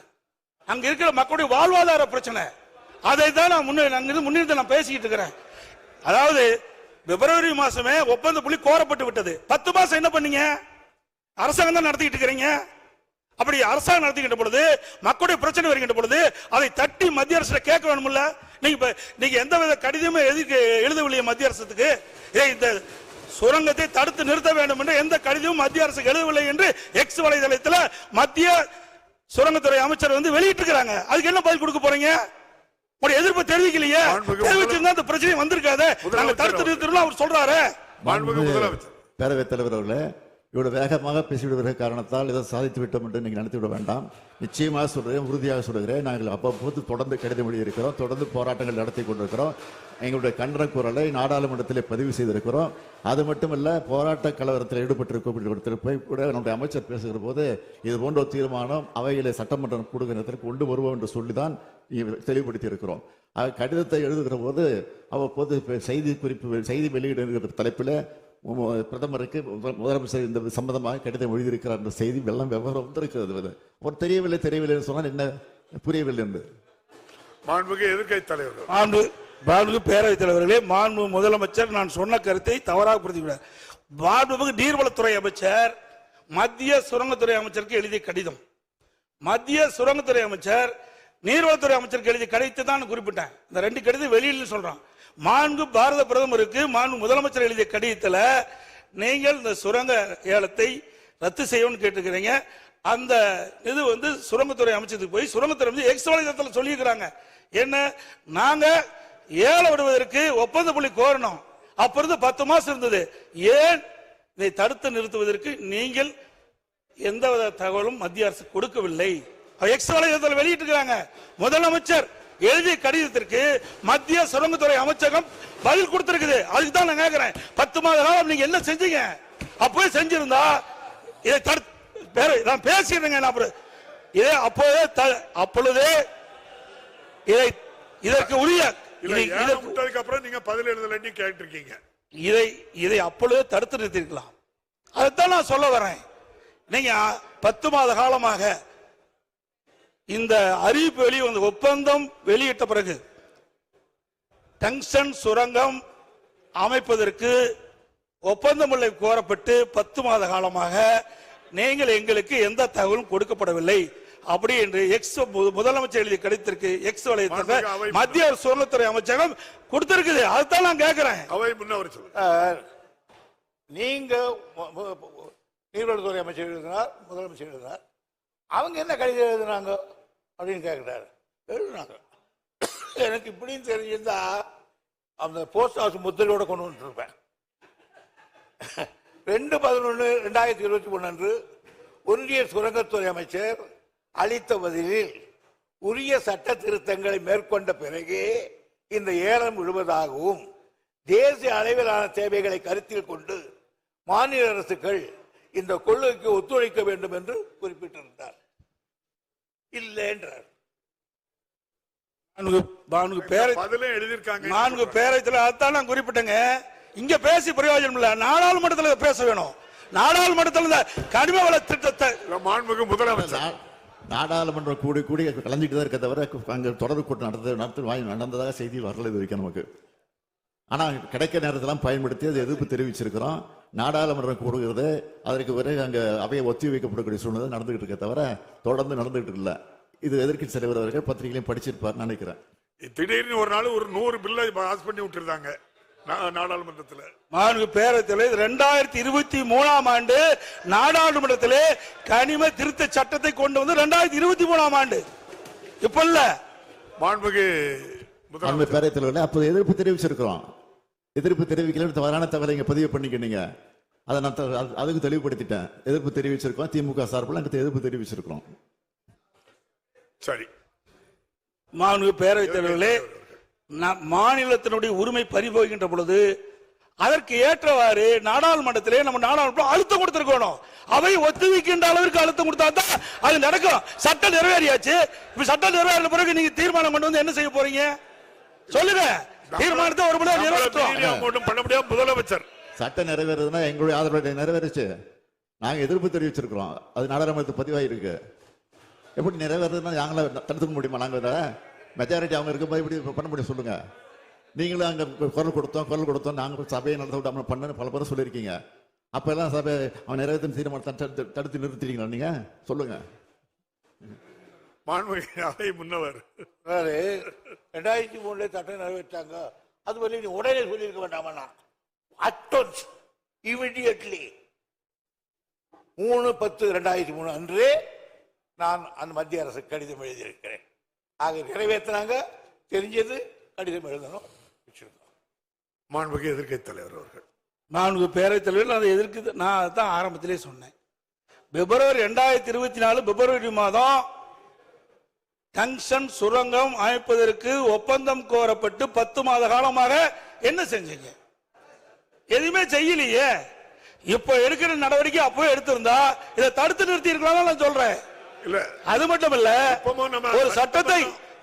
அங்க இருக்கிற மக்களுடைய வாழ்வாதார பிரச்சனை. அதை தான் நான் முன்னிறுத்தி நான் பேசிக்கிட்டு இருக்கிறேன். அதாவது பிப்ரவரி மாசமே ஒப்பந்த புள்ளி கோரப்பட்டு விட்டது. 10 மாசம் என்ன பண்ணீங்க? அரசாங்கம் தான் நடத்திக்கிட்டு இருக்கிறீங்க. அப்படி அரசாங்கம் நடத்திக்கிட்ட பொழுது மக்களுடைய பிரச்சனை வருகின்ற பொழுது அதை தட்டி மத்திய அரசு கேட்க வேணும்ல. நீங்க எந்த வித கடிதமே எழுதவில்லையே மத்திய அரசுக்கு. இந்த சுரங்கத்தை தடுத்து நிறுத்த வேண்டும் என்று எந்த கடிதமும் மத்திய அரசுக்கு எழுதவில்லை என்று எக்ஸ் வலைதளத்தில் மத்திய சுரங்கத்துறை அமைச்சர் வெளியிட்டு இருக்காங்க. அதுக்கு என்ன பதில் கொடுக்க போறீங்க? உங்களுடைய எதிர்ப்பு தெரிவிக்கலையே. தெரிவிச்சிருந்தா இந்த பிரச்சனை வந்திருக்காது. நாங்க தடுத்து நிறுத்தணும் அவர் சொல்றாரு. பேரவைத் தலைவர் அவர்களே, இவ்வளவு வேகமாக பேசிவிடுகிற காரணத்தால் இதை சாதித்து விட்டோம் என்று நீங்கள் நினைத்து விட வேண்டாம். நிச்சயமாக சொல்கிறேன், உறுதியாக சொல்கிறேன். நாங்கள் அவ்வப்போது தொடர்ந்து கடிதம் எழுதியிருக்கிறோம், தொடர்ந்து போராட்டங்கள் நடத்தி கொண்டிருக்கிறோம். எங்களுடைய கண்டன குரலை நாடாளுமன்றத்திலே பதிவு செய்திருக்கிறோம். அது மட்டுமல்ல, போராட்ட கலவரத்தில் ஈடுபட்டிருக்க போய் கூட நம்முடைய அமைச்சர் பேசுகிற போது இது போன்ற ஒரு தீர்மானம் அவையிலே சட்டமன்றம் கூடுகிறதற்கு கொண்டு வருவோம் என்று சொல்லிதான் தெளிவுபடுத்தி இருக்கிறோம். கடிதத்தை எழுதுகிற போது அவ்வப்போது செய்தி வெளியிடுகிற தலைப்பில் பிரதமருக்கு முதலமைச்சர் இந்த சம்பந்தமாக கடிதம் எழுதியிருக்கிறார் என்ற செய்தி வெள்ளம் விவரம் வந்திருக்கிறது. ஒரு தெரியவில்லை சொன்னால் என்ன புரியவில்லை என்று எதிர்க்கட்சி தலைவர் மாண்புமிகு பேரவைத் தலைவர்களே, மாண்புமிகு முதலமைச்சர் நான் சொன்ன கருத்தை தவறாக புரிந்துவிட்டார். மாண்புமிகு நீர்வளத்துறை அமைச்சர் மத்திய சுரங்கத்துறை அமைச்சருக்கு எழுதிய கடிதம், மத்திய சுரங்கத்துறை அமைச்சர் நீர்வளத்துறை அமைச்சருக்கு எழுதிய கடிதத்தை தான் குறிப்பிட்டேன். இந்த 2 கடிதம் வெளியில் சொல்றான். மாண்பு பாரத பிரதமருக்கு மாண்பு முதலமைச்சர் எழுதிய கடிதத்தில் நீங்கள் இந்த சுரங்க ஏலத்தை ரத்து செய்யணும்னு கேட்டுக்கிறீங்க. அந்த இது சுரங்கத்துறை அமைச்சருக்கு போய் சுரங்கத்துறை எக்ஸ் வலைதளத்தில் சொல்லியிருக்கிறாங்க. என்ன, நாங்க ஏலம் விடுவதற்கு ஒப்பந்த புள்ளி கோரணும். அப்ப இருந்து 10 மாசம் இருந்தது. ஏன் இதை தடுத்து நிறுத்துவதற்கு நீங்கள் எந்தவித தகவலும் மத்திய அரசு கொடுக்கவில்லை. எக்ஸ் வலைதளத்தில் வெளியிட்டிருக்கிறாங்க. முதலமைச்சர் எழுதிய கடிதத்திற்கு மத்திய சுரங்கத்துறை அமைச்சகம் பதில் கொடுத்திருக்குது. அதுக்கு தான் நான் கேட்கிறேன், 10 மாத காலம் நீங்க என்ன செஞ்சீங்க? அப்பவே செஞ்சிருந்தா இதை நான் பேசிடுறேங்க. இதை அப்பொழுதே இதற்கு உரிய அப்புறம் நீங்க பதில் எழுதலன்னு கேட்டிருக்கீங்க. இதை அப்பொழுதே தடுத்து நிறுத்திருக்கலாம். அதைத்தான் நான் சொல்ல வரேன். நீங்க 10 மாத காலமாக இந்த அறிவிப்பு வெளிவந்த ஒப்பந்தம் வெளியிட்ட பிறகு டங்ஸ்டன் சுரங்கம் அமைப்பதற்கு ஒப்பந்தம் கோரப்பட்டு 10 மாத காலமாக நீங்கள் எங்களுக்கு எந்த தகவலும் கொடுக்கப்படவில்லை அப்படி என்று எக்ஸ் முதலமைச்சர் எழுதிய கடிதத்திற்கு எக்ஸ் வலைத்தளத்தில் மத்திய சுரங்கத்துறை அமைச்சகம் கொடுத்திருக்குது. அதுதான் நான் கேட்கிறேன். நீங்க நீர்வளத்துறை அமைச்சர் எழுதினார், முதலமைச்சர் எழுதினார், அவங்க என்ன கடிதம் எழுதுனாங்க அப்படின்னு கேட்கிறாரு. எழுதுனாங்க. எனக்கு இப்படின்னு தெரிஞ்சிருந்தா அந்த போஸ்ட் ஹவுஸ் முத்திரையோட கொண்டு வந்துருப்பேன். 2/11/2023 அன்று ஒன்றிய சுரங்கத்துறை அமைச்சர் அளித்த பதிலில் உரிய சட்ட திருத்தங்களை மேற்கொண்ட பிறகு இந்த ஏலம் விடுவதாகவும் தேசிய அளவிலான தேவைகளை கருத்தில் கொண்டு மாநில அரசுகள் இந்த கொள்கைக்கு ஒத்துழைக்க வேண்டும் என்று குறிப்பிட்டிருந்தார். இல்லை என்றார். பேரத்தில் அதான் நான் குறிப்பிட்டேங்க. இங்க பேசி பிரயோஜனம் இல்ல, நாடாளுமன்றத்தில் பேச வேணும். நாடாளுமன்றத்தில் கனிம வள திட்டத்தை முதலமைச்சர் நாடாளுமன்றம் கூடி கலந்துட்டு தான் இருக்க தவிர அங்க தொடர்பு கூட்டம் நடந்ததாக செய்தி வரல இது வரைக்கும் நமக்கு. ஆனா கிடைக்க நேரத்தெல்லாம் பயன்படுத்தி அதை எதிர்ப்பு தெரிவிச்சிருக்கிறோம். நாடாளுமன்றம் கூடுகிறது, அதற்கு பிறகு அங்க அவையை ஒத்தி வைக்கப்படக்கூடிய சூழ்நிலை நடந்துகிட்டு இருக்க தவிர தொடர்ந்து நடந்துகிட்டு இல்ல. இது எதிர்க்கட்சி தலைவர் அவர்கள் பத்திரிகையிலையும் படிச்சிருப்பார் நினைக்கிறேன். திடீர்னு ஒரு நாள் ஒரு 100 பில்லை பாஸ் பண்ணி விட்டுருந்தாங்க நாடாளுமன்றத்தில். மாண்புமிகு பேரவைத் தலைவர் 2023ஆம் ஆண்டு நாடாளுமன்றத்திலே கனிம திருத்த சட்டத்தை கொண்டு வந்து 2023ஆம் ஆண்டு இப்ப இல்ல. மாண்புமிகு பேரவைத் தலைவர் அப்போது எதிர்ப்பு தெரிவிச்சிருக்கிறோம். எதிர்ப்பு தெரிவிக்கல தவறான தகவலை இங்க பதிவு பண்ணிக்கிட்டீங்க. அதை நான் அதுக்கு தெளிவுபடுத்திட்டேன். எதிர்ப்பு தெரிவிச்சிருக்கோம். திமுக சார்பில் அங்க எதிர்ப்பு தெரிவிச்சிருக்கிறோம். சரி. மாண்புமிகு பேரவைத் தலைவர்களே, மாநிலத்தினுடைய உரிமை பறிபோகின்ற பொழுது அதற்கு ஏற்றவாறு நாடாளுமன்றத்திலே நம்ம நாடாளுமன்றம் அழுத்தம் கொடுத்திருக்கணும். அவை ஒத்துழைக்கின்ற அளவிற்கு அழுத்தம் கொடுத்தா தான் அது நடக்கும். சட்டம் நிறைவேறியாச்சு. இப்ப சட்டம் நிறைவேறின பிறகு நீங்க தீர்மானம் கொண்டு வந்து என்ன செய்ய போறீங்க சொல்லுங்க. தீர்மானத்தை ஒரு முறை பண்ண முடியாது. முதலமைச்சர் சட்டம் நிறைவேறதுன்னா எங்களுடைய ஆதரவு நிறைவேறிச்சு. நாங்க எதிர்ப்பு தெரிவிச்சிருக்கிறோம். அது நாடாளுமன்றத்துக்கு பதிவாயிருக்கு. எப்படி நிறைவேறதுன்னா நாங்கள தடுத்துக்க முடியுமா? நாங்கள் மெஜாரிட்டி அவங்க இருக்கும்போது இப்படி பண்ண முடியும் சொல்லுங்க. நீங்களும் அங்கே குரல் கொடுத்தோம் நாங்கள் சபையை நடத்த விட்டு பண்ணு பல பேரும் சொல்லியிருக்கீங்க. அப்போ எல்லாம் சபை அவன் நிறைவேற்றும் தீர்மானத்தை தடுத்து நிறுத்திட்டீங்களா நீங்க சொல்லுங்க. மாண்புமிகு முன்னவர் 2003 சட்டம் நிறைவேற்றாங்க. அது வரை நீ உடனே சொல்லியிருக்க வேண்டாமா? அட்வான்ஸ் இமிடியட்லி 3/10/2003 அன்று நான் அந்த மத்திய அரசு கடிதம் எழுதியிருக்கிறேன். ஆக நிறைவேற்றினாங்க, தெரிஞ்சது, கடிதம் எழுதணும். மாண்புமிகு எதிர்க்கட்சி தலைவர் அவர்கள். நான்கு பேரவைத் தலைவர்கள் அதை எதிர்க்கு நான் தான் ஆரம்பத்திலே சொன்னேன். பிப்ரவரி 2024 பிப்ரவரி மாதம் டங்ஷன் சுரங்கம் அமைப்பதற்கு ஒப்பந்தம் கோரப்பட்டு 10 மாத காலமாக என்ன செஞ்சீங்க? எதுவுமே செய்யலையே. இப்ப எடுக்கிற நடவடிக்கை அப்பவே எடுத்திருந்தா இதை தடுத்து நிறுத்தி இருக்கலாம் நான் சொல்றேன். இல்ல அது மட்டும் இல்ல,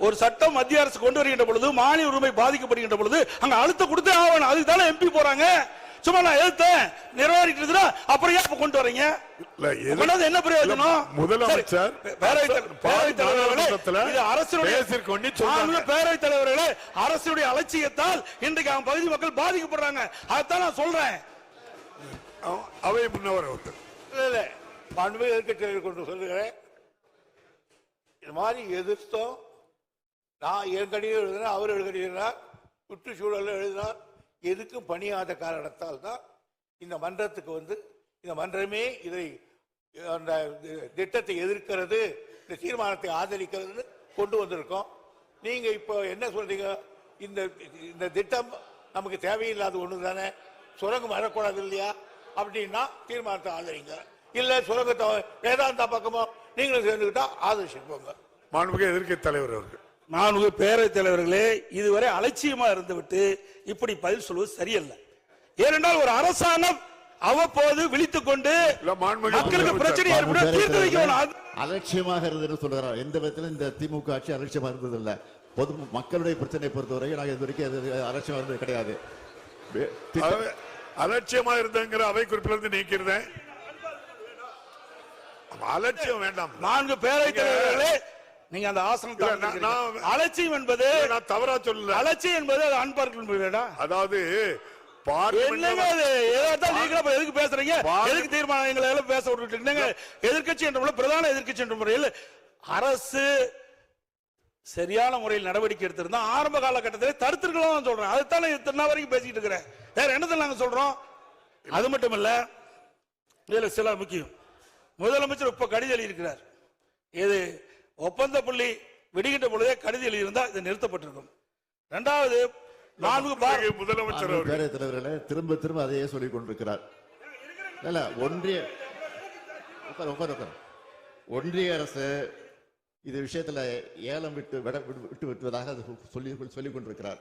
ஒரு சட்டம் மத்திய அரசு கொண்டு வருகின்ற பொழுது மாநில உரிமை பாதிக்கப்படுகின்ற பொழுது அங்க அழுத்தம் கொடுத்தே ஆகணும். அதுக்கு தானே எம்பி போறாங்க. சும்மா நான் எதிர்த்தேன் நிறைவேறிட்டு அப்புறம் ஏன் கொண்டு வரீங்க? என்ன பிரயோஜனம்? முதலமைச்சர் பேரவைத் தலைவர்களே, அரசுடைய அலட்சியத்தால் இன்றைக்கு அவங்க பகுதி மக்கள் பாதிக்கப்படுறாங்க. அதைத்தான் நான் சொல்றேன். அவை முன்னவர் அவர்கள். மாண்புமிகு எதிர்க்கட்சிகள் கொண்டு சொல்லுகிறேன். இது மாதிரி எதிர்த்தோம். நான் என் கடிதம் எழுதினேன், அவர் எழுதினார், சுற்றுச்சூழல் எழுதினார். எதுக்கும் பணியாத காரணத்தால் தான் இந்த மன்றத்துக்கு இந்த மன்றமே இதை அந்த திட்டத்தை எதிர்க்கிறது, இந்த தீர்மானத்தை ஆதரிக்கிறது கொண்டு வந்திருக்கோம். நீங்க இப்போ என்ன சொல்றீங்க? இந்த திட்டம் நமக்கு தேவையில்லாத ஒண்ணு தானே, சுரங்கம் வரக்கூடாது இல்லையா? அப்படின்னா தீர்மானத்தை ஆதரிங்க. இல்ல சுரங்கத்தை வேதாந்தா பக்கமோ நீங்களும் சேர்ந்துக்கிட்டா ஆதரிச்சுப்போங்க. மாண்புமிகு எதிர்க்கட்சி தலைவர் அவர்கள். மாண்புமிகு பேரவைத் தலைவர்களே, இதுவரை அலட்சியமா இருந்துவிட்டு இப்படி பதில் சொல்வது சரியல்ல. ஏனென்றால் ஒரு அரசாங்கம் அவ்வப்போது விழித்துக் கொண்டு மக்களுக்கு பிரச்சனை ஏற்படும் தீர்த்து வைக்கணும். அலட்சியமாக இருந்தது சொல்றார். எந்த விதத்திலும் இந்த திமுக ஆட்சி அலட்சியமா இருந்தது இல்ல. பொது மக்களுடைய பிரச்சனை பொறுத்தவரை நாங்கள் இது வரைக்கும் அலட்சியமா இருந்தது கிடையாது. அலட்சியமா இருந்தங்கிற அவை குறிப்பிலிருந்து நீக்கிறேன். அலட்சியம் வேண்டாம். 4 பேரவைத் தலைவர்களே, நீங்க அந்த ஆசனம் அலட்சியம் என்பது நான் தவறா சொல்லல. அலட்சியம் என்பது அன்பார்க்க. அதாவது எதுக்கு பேசுறீங்க? எதுக்கு தீர்மானங்களை பேச விட்டுட்டு எதிர்கட்சி என்ற முறையில், பிரதான எதிர்கட்சி என்ற முறையில் அரசு சரியான முறையில் நடவடிக்கை எடுத்திருந்தா ஆரம்ப காலகட்டத்தில் தடுத்திருக்கலாம் சொல்றேன். அதுதான் இத்தனை வரைக்கும் பேசிட்டு இருக்கிறேன். வேற என்னதான் நாங்க சொல்றோம்? அது மட்டும் இல்ல, இதுல சில முக்கியம். முதலமைச்சர் இப்ப கடிதம் எழுதியிருக்கிறார். இது ஒப்பந்த புள்ளி விடுகின்ற பொழுதே கடிதம் எழுதியிருந்தா இது நிறுத்தப்பட்டிருக்கும். இரண்டாவது, முதலமைச்சர் பேரவைத் தலைவர்களே திரும்ப திரும்ப அதையே சொல்லிக் கொண்டிருக்கிறார். ஒன்றிய அரசு இது விஷயத்துல ஏலம் விட்டு விட்டுவதாக சொல்லிக் கொண்டிருக்கிறார்.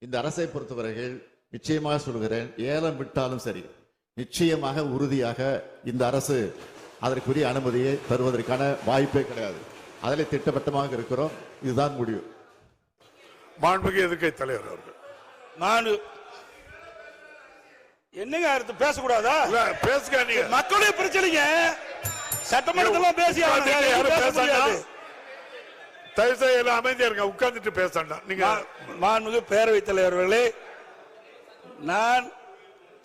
இந்த அரசை பொறுத்தவரையில் நிச்சயமாக சொல்கிறேன், ஏலம் விட்டாலும் சரி, நிச்சயமாக உறுதியாக இந்த அரசு அதற்குரிய அனுமதியை தருவதற்கான வாய்ப்பே கிடையாது. அதில் திட்டவட்டமாக இருக்கிறோம். இதுதான் முடிவு. மாண்புமிகு எதிர்க்கட்சி தலைவர் அவர்கள். நான் என்னங்க அடுத்து பேசக்கூடாதா? பேசுங்க. நீங்க மக்களுடைய பிரச்சனைங்க சட்டமன்றத்தில் பேசி தயவுசெய்து அமைதியா இருங்க, உட்கார்ந்துட்டு பேசண்டா. நீங்க மாண்புமிகு பேரவைத் தலைவர்களே, நான்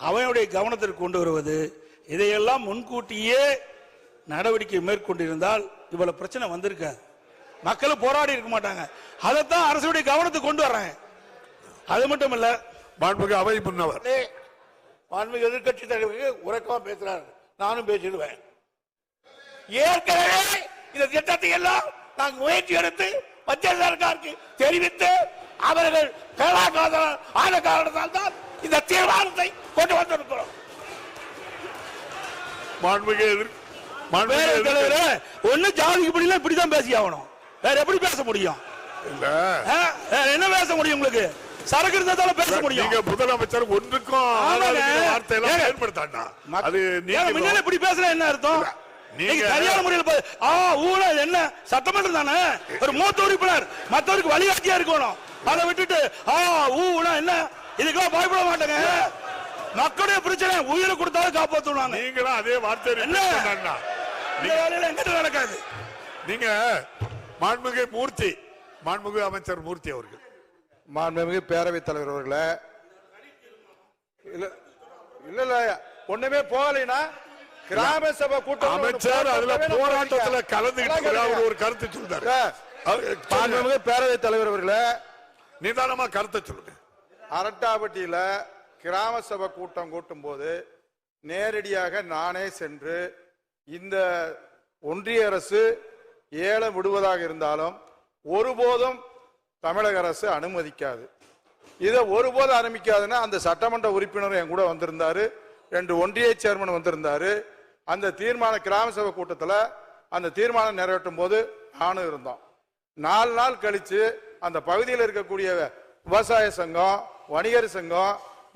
அவையுடைய கவனத்திற்கு கொண்டு வருவது, இதையெல்லாம் முன்கூட்டியே நடவடிக்கை மேற்கொண்டிருந்தால் இவ்வளவு பிரச்சனை வந்திருக்காது. மக்கள் போராடி இருக்க மாட்டாங்க. அதைத்தான் அரசுடைய கவனத்துக்கு கொண்டு வர்றேன். அது மட்டும் இல்ல, மாண்புமிகு அவை முன்னவர், மாண்புமிகு எதிர்க்கட்சி தலைவருக்கு உறக்கமா பேசுறாரு, நானும் பேசிடுவேன். ஏற்கனவே இந்த திட்டத்தை எல்லாம் நாங்கள் முயற்சி எடுத்து மத்திய சர்க்காருக்கு தெரிவித்து அவர்கள் ஆன காரணத்தால் தான் இந்த தீர்மானத்தை கொண்டு வந்திருக்கிறோம். ஒண்ணு ஜாதிக்கு படியல இப்படிதான் பேசி ஆகணும். வேற எப்படி பேச முடியும்? என்ன பேச முடியும்? உங்களுக்கு சரக்கு இருந்தால பேச முடியும். நீங்க முதலமைச்சர் ஒன்றுக்கும் வார்த்தையெல்லாம் பயன்படுத்தாண்டா. அது நீங்க இப்படி பேசுற என்ன அர்த்தம்? நீங்க சரியான முறையில் என்ன சட்டமன்றம் தானே, ஒரு மூத்த உறுப்பினர் மற்றவருக்கு வழிகாட்டியா இருக்கணும். அதை விட்டுட்டு என்ன இதுக்கெல்லாம் பயப்பட மாட்டாங்க. மக்களுடைய பிரச்சனை உயிரை கொடுத்தாலும் காப்பாற்றுவாங்க. நீங்களும் அதே வார்த்தை என்ன எங்கிட்ட நடக்காது. நீங்க மாண்புமிகு மூர்த்தி, மாண்புமிகு அமைச்சர் மூர்த்தி அவர்கள். மாண்புமிகு பேரவைத் தலைவர் அவர்களே, இல்ல இல்ல இல்ல ஒண்ணுமே போகலைன்னா கிராம சபை கூட்டம் அமைச்சர் அதுல போராட்டத்துல கலந்துகிட்டு ஒரு கருத்து சொல்றாரு. மாண்புமிகு பேரவைத் தலைவர் அவர்களே, நிதானமா கருத்தை சொல்லுங்க. அரட்டாப்பட்டியில கிராம சபை கூட்டம் கூட்டும் போது நேரடியாக நானே சென்று இந்த ஒன்றிய அரசு ஏலம் விடுவதாக இருந்தாலும் ஒருபோதும் தமிழக அரசு அனுமதிக்காது. இதை ஒருபோதும் அனுமதிக்காதுன்னா அந்த சட்டமன்ற உறுப்பினர் என் கூட வந்திருந்தாரு, 2 ஒன்றிய சேர்மன் வந்திருந்தாரு. அந்த தீர்மான கிராம சபை கூட்டத்தில் அந்த தீர்மானம் நிறைவேற்றும் போது நானும் இருந்தோம். 4 நாள் கழிச்சு அந்த பகுதியில் இருக்கக்கூடிய விவசாய சங்கம், வணிகர் சங்கம்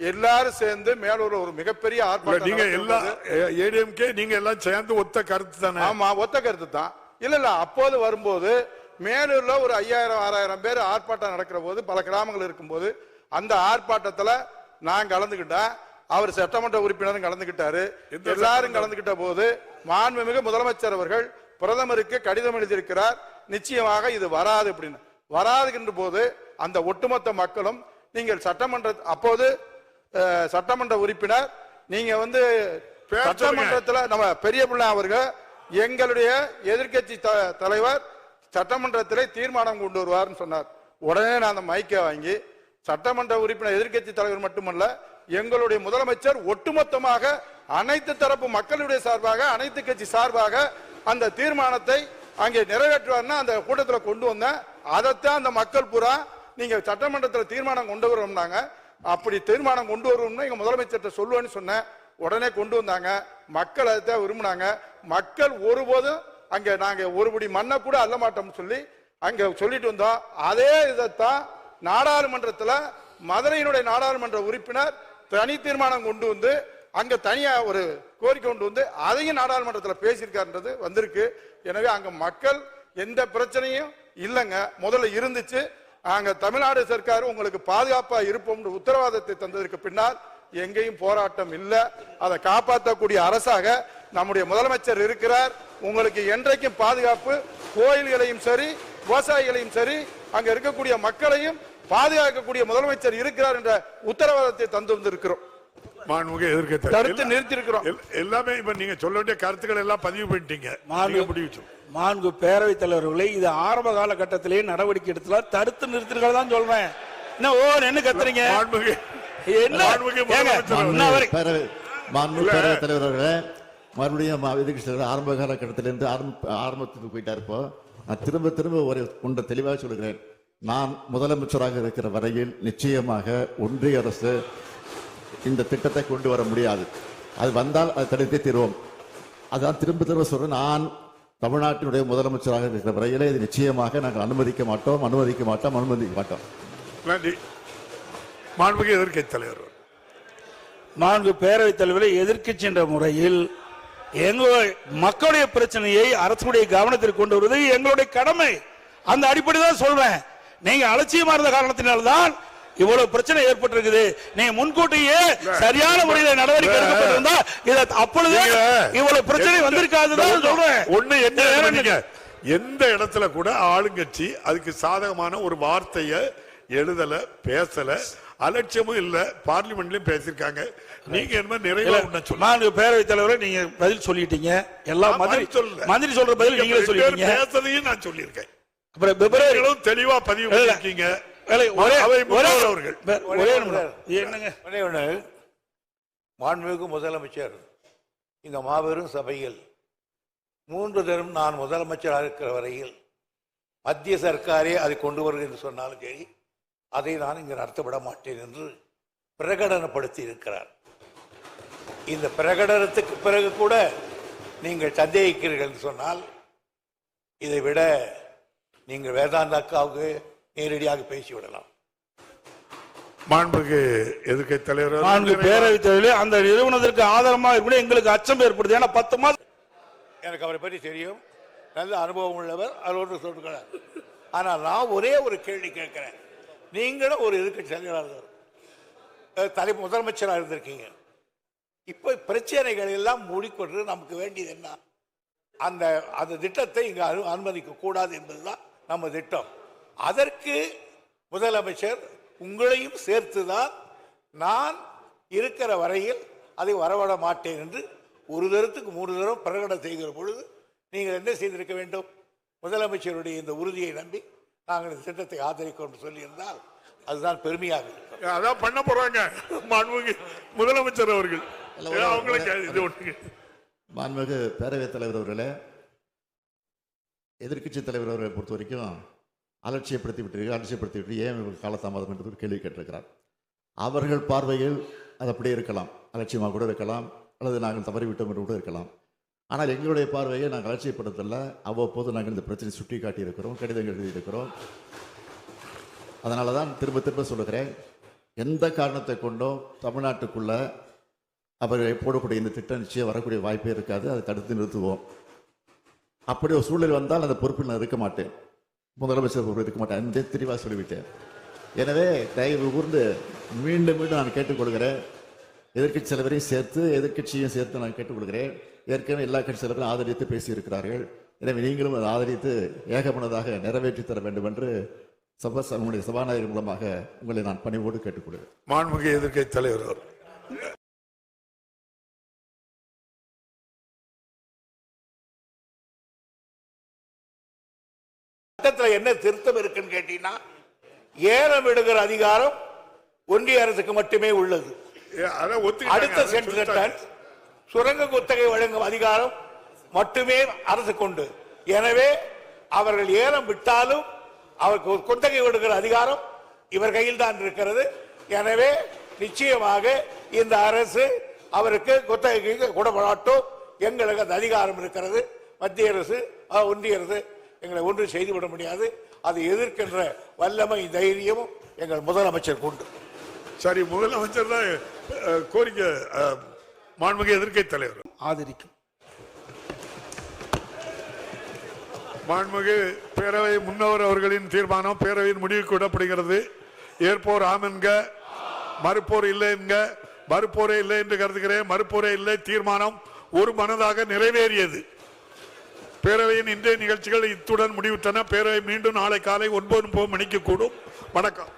எல்லாரும் சேர்ந்து மேலூர் ஒரு மிகப்பெரிய ஆர்ப்பாட்டம். நீங்க எல்லாம் ஏடிஎம்கே நீங்க எல்லாம் சேர்ந்து ஒத்த கருத்து தானே? ஆமா, ஒத்த கருத்து தான். இல்ல அப்போது வரும்போது மேலூர்ல ஒரு 5000-6000 பேர் ஆர்ப்பாட்டம் நடக்கிற போது, பல கிராமங்கள் இருக்கும்போது அந்த ஆர்ப்பாட்டத்துல நான் கலந்துகிட்டேன், அவர் சட்டமன்ற உறுப்பினரும் கலந்துகிட்டாரு. எல்லாரும் கலந்துகிட்ட போது மாண்புமிகு முதலமைச்சர் அவர்கள் பிரதமருக்கு கடிதம் எழுதியிருக்கிறார், நிச்சயமாக இது வராது அப்படின்னு. வராதுகின்ற போது அந்த ஒட்டுமொத்த மக்களும் நீங்கள் அப்போது சட்டமன்ற உறுப்பினர் நீங்க சட்டமன்றத்தில் நம்ம பெரிய பிள்ளை அவர்கள் எங்களுடைய எதிர்கட்சி தலைவர் சட்டமன்றத்திலே தீர்மானம் கொண்டு வருவார்னு சொன்னார். உடனே நான் அந்த மைக்கை வாங்கி சட்டமன்ற உறுப்பினர் எதிர்கட்சி தலைவர் மட்டுமல்ல எங்களுடைய முதலமைச்சர் ஒட்டுமொத்தமாக அனைத்து தரப்பு மக்களுடைய சார்பாக, அனைத்து கட்சி சார்பாக அந்த தீர்மானத்தை அங்கே நிறைவேற்றுவார்னா அந்த கூட்டத்தில் கொண்டு வந்தேன். அதைத்தான் அந்த மக்கள் பூரா நீங்க சட்டமன்றத்தில் தீர்மானம் கொண்டு வரணும்னாங்க. அப்படி தீர்மானம் கொண்டு வருவோம்னு எங்க முதலமைச்சர்கிட்ட சொல்லுவேன்னு சொன்னேன். உடனே கொண்டு வந்தாங்க. மக்கள் அதைத்தான் விரும்பினாங்க. மக்கள் ஒருபோதும் அங்க நாங்க ஒருபடி மண்ணை கூட அள்ள மாட்டோம்னு சொல்லி அங்க சொல்லிட்டு வந்தோம். அதே இதைத்தான் நாடாளுமன்றத்தில் மதுரையினுடைய நாடாளுமன்ற உறுப்பினர் தனி தீர்மானம் கொண்டு வந்து அங்க தனியா ஒரு கோரிக்கை கொண்டு வந்து அதையும் நாடாளுமன்றத்தில் பேசியிருக்காருன்றது வந்திருக்கு. எனவே அங்க மக்கள் எந்த பிரச்சனையும் இல்லைங்க, முதல்ல இருந்துச்சு. அங்க தமிழ்நாடு சர்க்கார் உங்களுக்கு பாதுகாப்பா இருப்போம் உத்தரவாதத்தை தந்ததற்கு பின்னால் எங்கேயும் போராட்டம் இல்லை. அதை காப்பாற்றக்கூடிய அரசாக நம்முடைய முதலமைச்சர் இருக்கிறார். உங்களுக்கு என்றைக்கும் பாதுகாப்பு, கோயில்களையும் சரி விவசாயிகளையும் சரி அங்க இருக்கக்கூடிய மக்களையும் பாதுகாக்கக்கூடிய முதலமைச்சர் இருக்கிறார் என்ற உத்தரவாதத்தை தந்து வந்திருக்கிறோம். கருத்து நிறுத்தி இருக்கிறோம். எல்லாமே இப்ப நீங்க சொல்ல வேண்டிய கருத்துக்கள் எல்லாம் பதிவு பண்ணிட்டீங்க. மாண்பு பேரவைத் தலைவர்களை இது ஆரம்ப காலகட்டத்திலேயே நடவடிக்கை எடுத்துல தடுத்து நிறுத்திருக்கிறதா சொல்றேன். என்ன கத்துறீங்க? தலைவர்களே, மறுபடியும் ஆரம்ப காலகட்டத்திலிருந்து ஆரம்பத்துக்கு போயிட்டா இருப்போ நான் திரும்ப ஒன்றை தெளிவாக சொல்கிறேன். நான் முதலமைச்சராக இருக்கிற வரையில் நிச்சயமாக ஒன்றிய அரசு இந்த திட்டத்தை கொண்டு வர முடியாது. அது வந்தால் அதை தடுத்தே தீர்வோம். அதான் திரும்ப சொல்றேன். நான் தமிழ்நாட்டினுடைய முதலமைச்சராக இருக்கிற வரையிலே இது நிச்சயமாக நாங்கள் அனுமதிக்க மாட்டோம். நன்றி. மாண்புமிகு எதிர்க்கட்சி தலைவர். மாண்பு பேரவைத் தலைவரை எதிர்க்கட்சி என்ற முறையில் எங்களுடைய மக்களுடைய பிரச்சனையை அரசுடைய கவனத்திற்கு கொண்டு வருவது எங்களுடைய கடமை. அந்த அடிப்படையில் தான் சொல்றேன். நீங்க அலட்சியமா இருந்த காரணத்தினால்தான் இவ்வளவு பிரச்சனை ஏற்பட்டிருக்குது. நீங்க முன்கூட்டியே சரியான முறையில் நடவடிக்கை எடுக்கப்பட்டிருந்தா அப்பொழுது இவ்வளவு பிரச்சனை வந்திருக்காதுதான் சொல்றேன். ஒண்ணு என்ன, எந்த இடத்துல கூட ஆளுங்கட்சி அதுக்கு சாதகமான ஒரு வார்த்தைய எழுதல, பேசல, அலட்சியமும் இல்ல. பார்லிமெண்ட்லயும் பேசிருக்காங்க. நீங்க என்ன நிறைய பேரவைத் தலைவரை நீங்க பதில் சொல்லிட்டீங்க. எல்லாம் மந்திரி சொல்ற பதில் நீங்களே சொல்லிட்டீங்க. பேசுறதையும் நான் சொல்லியிருக்கேன். அப்புறம் பிப்ரவரியிலும் தெளிவா பதிவு பண்ணிருக்கீங்க. மாண்புமிகு முதலமைச்சர் இந்த மாபெரும் சபையில் 3 தரம் நான் முதலமைச்சராக இருக்கிற வரையில் மத்திய சர்க்காரே அதை கொண்டு வருகிறது என்று சொன்னாலும் சரி, அதை நான் இங்கு நடத்தப்பட மாட்டேன் என்று பிரகடனப்படுத்தி இருக்கிறார். இந்த பிரகடனத்துக்கு பிறகு கூட நீங்கள் சந்தேகிக்கிறீர்கள் என்று சொன்னால் இதை விட நீங்கள் வேதாந்தாக்காவுக்கு நேரடியாக பேசிவிடலாம். மாண்புமிகு எதிர்க்கட்சி தலைவர், மாண்பு பேரவைத் தலைவரே, அந்த நிறுவனத்திற்கு ஆதரமாக கூட எங்களுக்கு அச்சம் ஏற்படுது. ஏன்னா 10 மாதம் எனக்கு அவரை பற்றி தெரியும், நல்ல அனுபவம் உள்ளவர், அதோடு சொல்லுகிறார். ஆனால் நான் ஒரே ஒரு கேள்வி கேட்கிறேன். நீங்களும் ஒரு எதிர்க்கட்சி தலைவர், முதலமைச்சராக இருந்திருக்கீங்க. இப்போ பிரச்சனைகள் எல்லாம் மூடிக்கொண்டு நமக்கு வேண்டியது என்ன? அந்த திட்டத்தை இங்கு அனுமதிக்க கூடாது என்பதுதான் நம்ம திட்டம். அதற்கு முதலமைச்சர் உங்களையும் சேர்த்துதான் நான் இருக்கிற வரையில் அதை வரவிட மாட்டேன் என்று ஒரு தரத்துக்கு 3 தரம் பிரகடனம் செய்கிற பொழுது நீங்கள் என்ன செய்திருக்க வேண்டும்? முதலமைச்சருடைய இந்த உறுதியை நம்பி நாங்கள் இந்த திட்டத்தை ஆதரிக்கிறோம் சொல்லியிருந்தால் அதுதான் பெருமையாக இருக்கும். அதான் பண்ண போறாங்க முதலமைச்சர் அவர்கள். மாண்புமிகு பேரவைத் தலைவர் அவர்களே, எதிர்க்கட்சி தலைவர் அவர்களை பொறுத்த வரைக்கும் அலட்சியப்படுத்தி ஏன் காலதாமதம் என்று ஒரு கேள்வி கேட்டிருக்கிறார். அவர்கள் பார்வையில் அது அப்படியே இருக்கலாம், அலட்சியமாக கூட இருக்கலாம், அல்லது நாங்கள் தவறிவிட்டோம் என்று கூட இருக்கலாம். ஆனால் எங்களுடைய பார்வையை நாங்கள் அலட்சியப்படுத்தல. அவ்வப்போது நாங்கள் இந்த பிரச்சனை சுட்டி காட்டியிருக்கிறோம், கடிதங்கள் எழுதியிருக்கிறோம். அதனால தான் திரும்ப திரும்ப சொல்லுகிறேன், எந்த காரணத்தை கொண்டும் தமிழ்நாட்டுக்குள்ள அவர்கள் போடக்கூடிய இந்த திட்டம் நிச்சயம் வரக்கூடிய வாய்ப்பே இருக்காது. அதை தடுத்து நிறுத்துவோம். அப்படி ஒரு சூழல் வந்தால் அந்த பொறுப்பில் நான் இருக்க மாட்டேன், முதலமைச்சர் பொறுப்பு இருக்க மாட்டேன். அந்த தெளிவாக சொல்லிவிட்டேன். எனவே தயவு கூர்ந்து மீண்டும் மீண்டும் நான் கேட்டுக்கொள்கிறேன், எதிர்க்கட்சி தலைவரையும் சேர்த்து எதிர்க்கட்சியும் சேர்த்து நான் கேட்டுக்கொள்கிறேன். ஏற்கனவே எல்லா கட்சி தலைவரும் ஆதரித்து பேசியிருக்கிறார்கள். எனவே நீங்களும் அதை ஆதரித்து ஏகமனதாக நிறைவேற்றி தர வேண்டும் என்று நம்முடைய சபாநாயகர் மூலமாக உங்களை நான் பணிவோடு கேட்டுக்கொள்கிறேன். மாண்புமிகு எதிர்க்கட்சி தலைவர் சட்டத்தில் என்ன திருத்தம் இருக்குன்னு கேட்டீங்கன்னா, ஏலம் விடுகிற அதிகாரம் ஒன்றிய அரசுக்கு மட்டுமே உள்ளது. அடுத்த சென்டர் சுரங்க குத்தகை வழங்கும் அதிகாரம் மட்டுமே அரசு கொண்டு. எனவே அவர்கள் ஏலம் விட்டாலும் அவருக்கு குத்தகை விடுகிற அதிகாரம் இவர் கையில் தான் இருக்கிறது. எனவே நிச்சயமாக இந்த அரசு அவருக்கு குத்தகைக்கு கூடப்படாட்டும். எங்களுக்கு அந்த அதிகாரம் இருக்கிறது. மத்திய அரசு ஒன்றிய அரசு எங்களை ஒன்றும் செய்துவிட முடியாது. அதை எதிர்க்கின்ற வல்லமை தைரியமும் எங்கள் முதலமைச்சர் கொண்டு. சரி, முதலமைச்சர் தான் கோரிக்கை. மாண்புமிகு எதிர்க்கட்சி தலைவர் ஆதரிக்கும். மாண்புமிகு பேரவை முன்னவர் அவர்களின் தீர்மானம் பேரவையின் முடிவுக்கு விடப்படுகிறது. ஏற்போர் ஆம் என்க, மறுப்போர் இல்லை என்க. மறுப்போரே இல்லை என்று கருதுகிறேன். மறுப்போரே இல்லை. தீர்மானம் ஒரு மனதாக நிறைவேறியது. பேரவையின் இன்றைய நிகழ்ச்சிகள் இத்துடன் முடிவுற்றன. பேரவை மீண்டும் நாளை காலை 9 மணிக்கு கூடும். வணக்கம்.